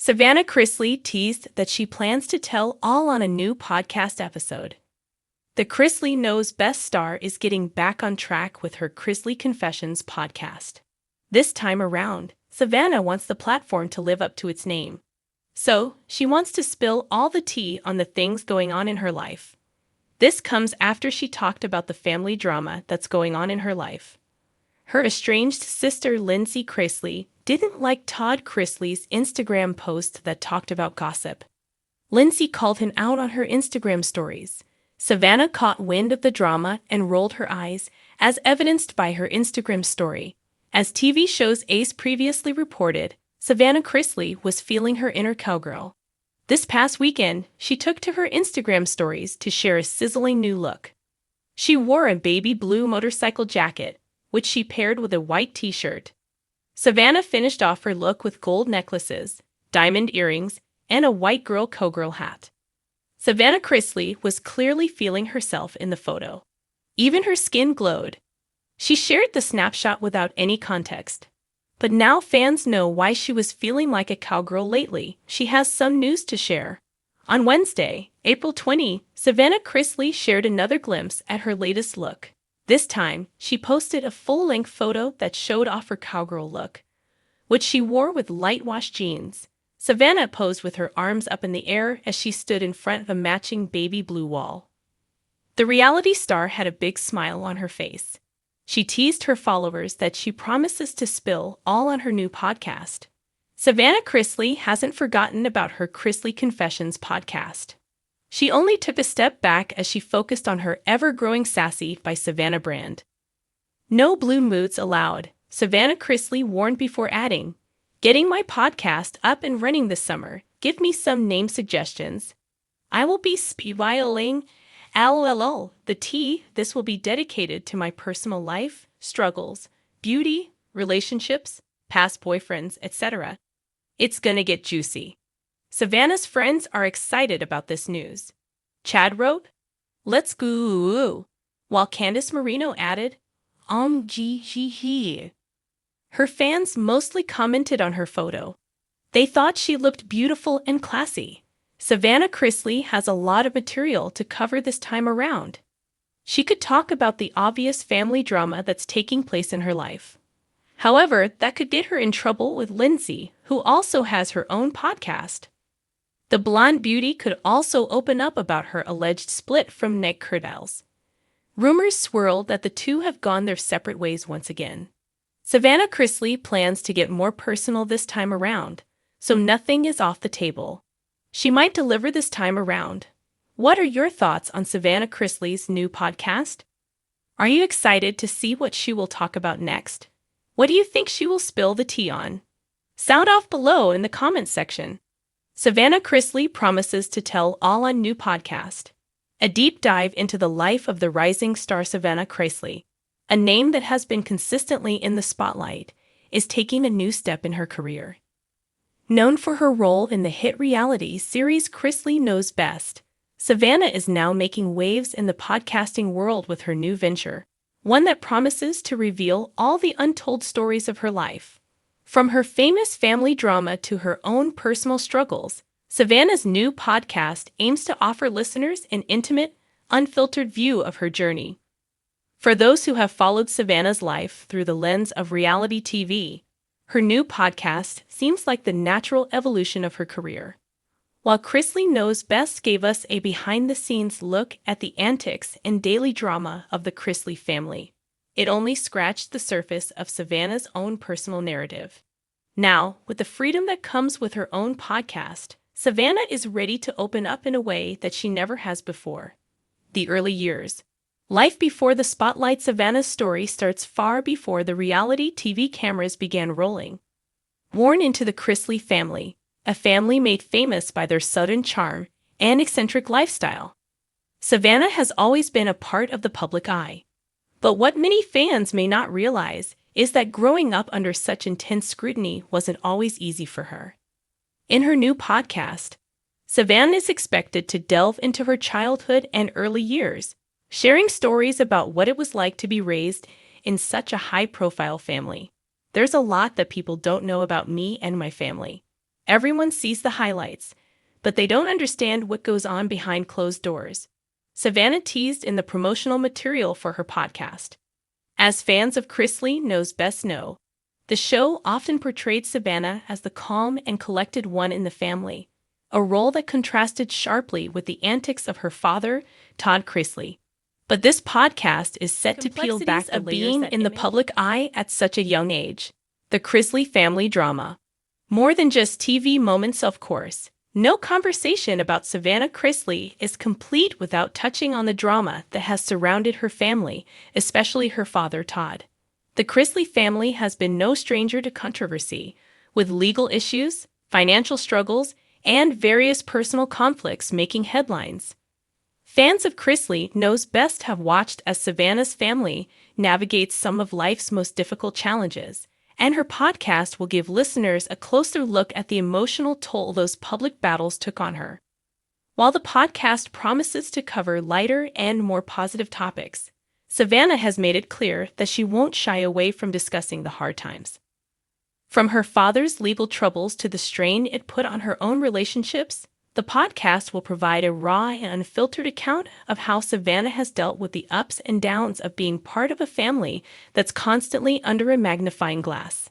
Savannah Chrisley teased that she plans to tell all on a new podcast episode. The Chrisley Knows Best star is getting back on track with her Chrisley Confessions podcast. This time around, Savannah wants the platform to live up to its name. So, she wants to spill all the tea on the things going on in her life. This comes after she talked about the family drama that's going on in her life. Her estranged sister Lindsay Chrisley didn't like Todd Chrisley's Instagram post that talked about gossip. Lindsay called him out on her Instagram stories. Savannah caught wind of the drama and rolled her eyes, as evidenced by her Instagram story. As TV show's Ace previously reported, Savannah Chrisley was feeling her inner cowgirl. This past weekend, she took to her Instagram stories to share a sizzling new look. She wore a baby blue motorcycle jacket, which she paired with a white t-shirt. Savannah finished off her look with gold necklaces, diamond earrings, and a white girl cowgirl hat. Savannah Chrisley was clearly feeling herself in the photo. Even her skin glowed. She shared the snapshot without any context. But now fans know why she was feeling like a cowgirl lately. She has some news to share. On Wednesday, April 20, Savannah Chrisley shared another glimpse at her latest look. This time, she posted a full-length photo that showed off her cowgirl look, which she wore with light-wash jeans. Savannah posed with her arms up in the air as she stood in front of a matching baby blue wall. The reality star had a big smile on her face. She teased her followers that she promises to spill all on her new podcast. Savannah Chrisley hasn't forgotten about her Chrisley Confessions podcast. She only took a step back as she focused on her ever-growing Sassy by Savannah brand. No blue moods allowed, Savannah Chrisley warned before adding, "Getting my podcast up and running this summer. Give me some name suggestions. I will be spilling LOL the tea. This will be dedicated to my personal life, struggles, beauty, relationships, past boyfriends, etc. It's gonna get juicy." Savannah's friends are excited about this news. Chad wrote, "Let's go," while Candice Marino added, gee. Her fans mostly commented on her photo. They thought she looked beautiful and classy. Savannah Chrisley has a lot of material to cover this time around. She could talk about the obvious family drama that's taking place in her life. However, that could get her in trouble with Lindsay, who also has her own podcast. The blonde beauty could also open up about her alleged split from Nick Curdles. Rumors swirl that the two have gone their separate ways once again. Savannah Chrisley plans to get more personal this time around, so nothing is off the table. She might deliver this time around. What are your thoughts on Savannah Chrisley's new podcast? Are you excited to see what she will talk about next? What do you think she will spill the tea on? Sound off below in the comments section. Savannah Chrisley promises to tell all on new podcast. A deep dive into the life of the rising star Savannah Chrisley, a name that has been consistently in the spotlight, is taking a new step in her career. Known for her role in the hit reality series Chrisley Knows Best, Savannah is now making waves in the podcasting world with her new venture, one that promises to reveal all the untold stories of her life. From her famous family drama to her own personal struggles, Savannah's new podcast aims to offer listeners an intimate, unfiltered view of her journey. For those who have followed Savannah's life through the lens of reality TV, her new podcast seems like the natural evolution of her career. While Chrisley Knows Best gave us a behind-the-scenes look at the antics and daily drama of the Chrisley family, it only scratched the surface of Savannah's own personal narrative. Now, with the freedom that comes with her own podcast, Savannah is ready to open up in a way that she never has before. The early years. Life before the spotlight. Savannah's story starts far before the reality TV cameras began rolling. Born into the Chrisley family, a family made famous by their southern charm and eccentric lifestyle, Savannah has always been a part of the public eye. But what many fans may not realize is that growing up under such intense scrutiny wasn't always easy for her. In her new podcast, Savannah is expected to delve into her childhood and early years, sharing stories about what it was like to be raised in such a high-profile family. "There's a lot that people don't know about me and my family. Everyone sees the highlights, but they don't understand what goes on behind closed doors. Savannah teased in the promotional material for her podcast. As fans of Chrisley Knows best know, the show often portrayed Savannah as the calm and collected one in the family, a role that contrasted sharply with the antics of her father, Todd Chrisley. But this podcast is set to peel back the being in the public eye at such a young age. The Chrisley family drama. More than just TV moments, of course. No conversation about Savannah Chrisley is complete without touching on the drama that has surrounded her family, especially her father, Todd. The Chrisley family has been no stranger to controversy, with legal issues, financial struggles, and various personal conflicts making headlines. Fans of Chrisley Knows best have watched as Savannah's family navigates some of life's most difficult challenges, and her podcast will give listeners a closer look at the emotional toll those public battles took on her. While the podcast promises to cover lighter and more positive topics, Savannah has made it clear that she won't shy away from discussing the hard times. From her father's legal troubles to the strain it put on her own relationships, the podcast will provide a raw and unfiltered account of how Savannah has dealt with the ups and downs of being part of a family that's constantly under a magnifying glass.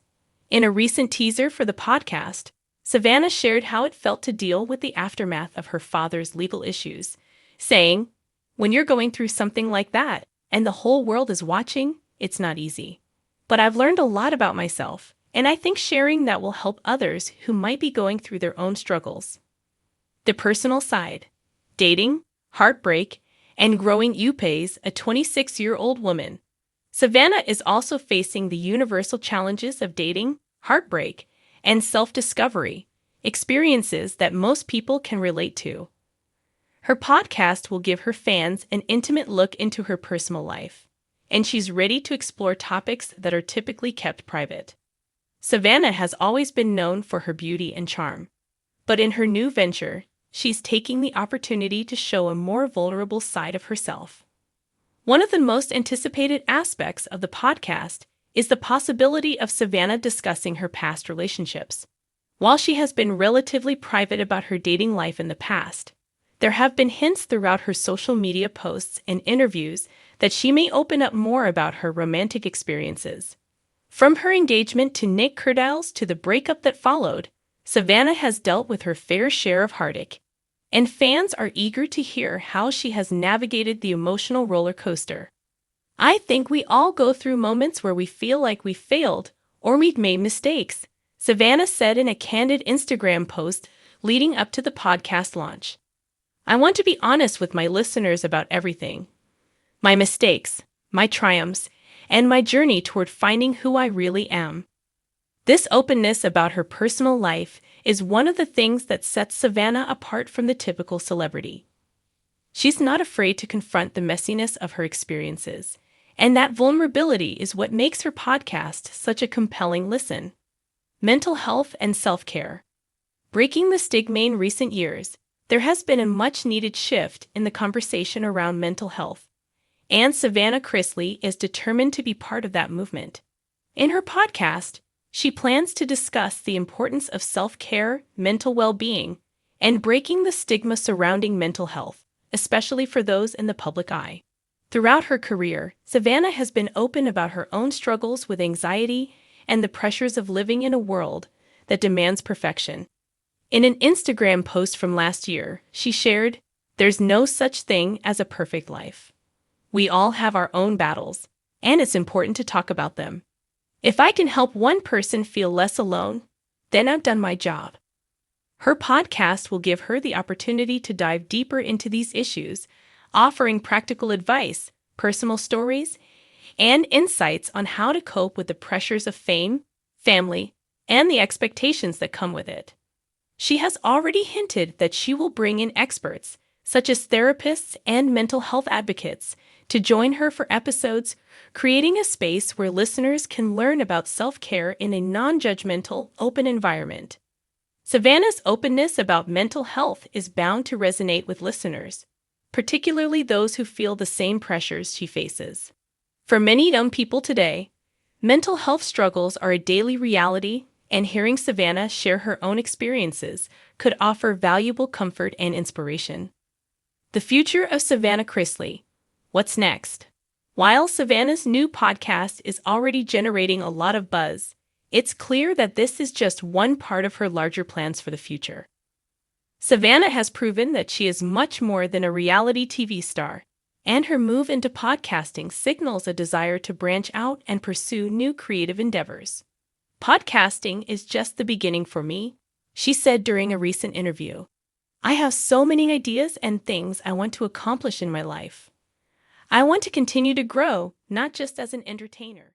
In a recent teaser for the podcast, Savannah shared how it felt to deal with the aftermath of her father's legal issues, saying, "When you're going through something like that, and the whole world is watching, it's not easy. But I've learned a lot about myself, and I think sharing that will help others who might be going through their own struggles." The personal side. Dating, heartbreak, and growing Upes, a 26-year-old woman. Savannah is also facing the universal challenges of dating, heartbreak, and self-discovery, experiences that most people can relate to. Her podcast will give her fans an intimate look into her personal life, and she's ready to explore topics that are typically kept private. Savannah has always been known for her beauty and charm, but in her new venture, she's taking the opportunity to show a more vulnerable side of herself. One of the most anticipated aspects of the podcast is the possibility of Savannah discussing her past relationships. While she has been relatively private about her dating life in the past, there have been hints throughout her social media posts and interviews that she may open up more about her romantic experiences. From her engagement to Nick Cardel's to the breakup that followed, Savannah has dealt with her fair share of heartache, and fans are eager to hear how she has navigated the emotional roller coaster. "I think we all go through moments where we feel like we failed or we've made mistakes," Savannah said in a candid Instagram post leading up to the podcast launch. "I want to be honest with my listeners about everything. My mistakes, my triumphs, and my journey toward finding who I really am." This openness about her personal life is one of the things that sets Savannah apart from the typical celebrity. She's not afraid to confront the messiness of her experiences, and that vulnerability is what makes her podcast such a compelling listen. Mental health and self-care. Breaking the stigma in recent years, there has been a much-needed shift in the conversation around mental health, and Savannah Chrisley is determined to be part of that movement. In her podcast, she plans to discuss the importance of self-care, mental well-being, and breaking the stigma surrounding mental health, especially for those in the public eye. Throughout her career, Savannah has been open about her own struggles with anxiety and the pressures of living in a world that demands perfection. In an Instagram post from last year, she shared, "There's no such thing as a perfect life. We all have our own battles, and it's important to talk about them. If I can help one person feel less alone, then I've done my job." Her podcast will give her the opportunity to dive deeper into these issues, offering practical advice, personal stories, and insights on how to cope with the pressures of fame, family, and the expectations that come with it. She has already hinted that she will bring in experts, such as therapists and mental health advocates, to join her for episodes, creating a space where listeners can learn about self-care in a non-judgmental, open environment. Savannah's openness about mental health is bound to resonate with listeners, particularly those who feel the same pressures she faces. For many young people today, mental health struggles are a daily reality, and hearing Savannah share her own experiences could offer valuable comfort and inspiration. The future of Savannah Chrisley. What's next? While Savannah's new podcast is already generating a lot of buzz, it's clear that this is just one part of her larger plans for the future. Savannah has proven that she is much more than a reality TV star, and her move into podcasting signals a desire to branch out and pursue new creative endeavors. "Podcasting is just the beginning for me," she said during a recent interview. "I have so many ideas and things I want to accomplish in my life. I want to continue to grow, not just as an entertainer."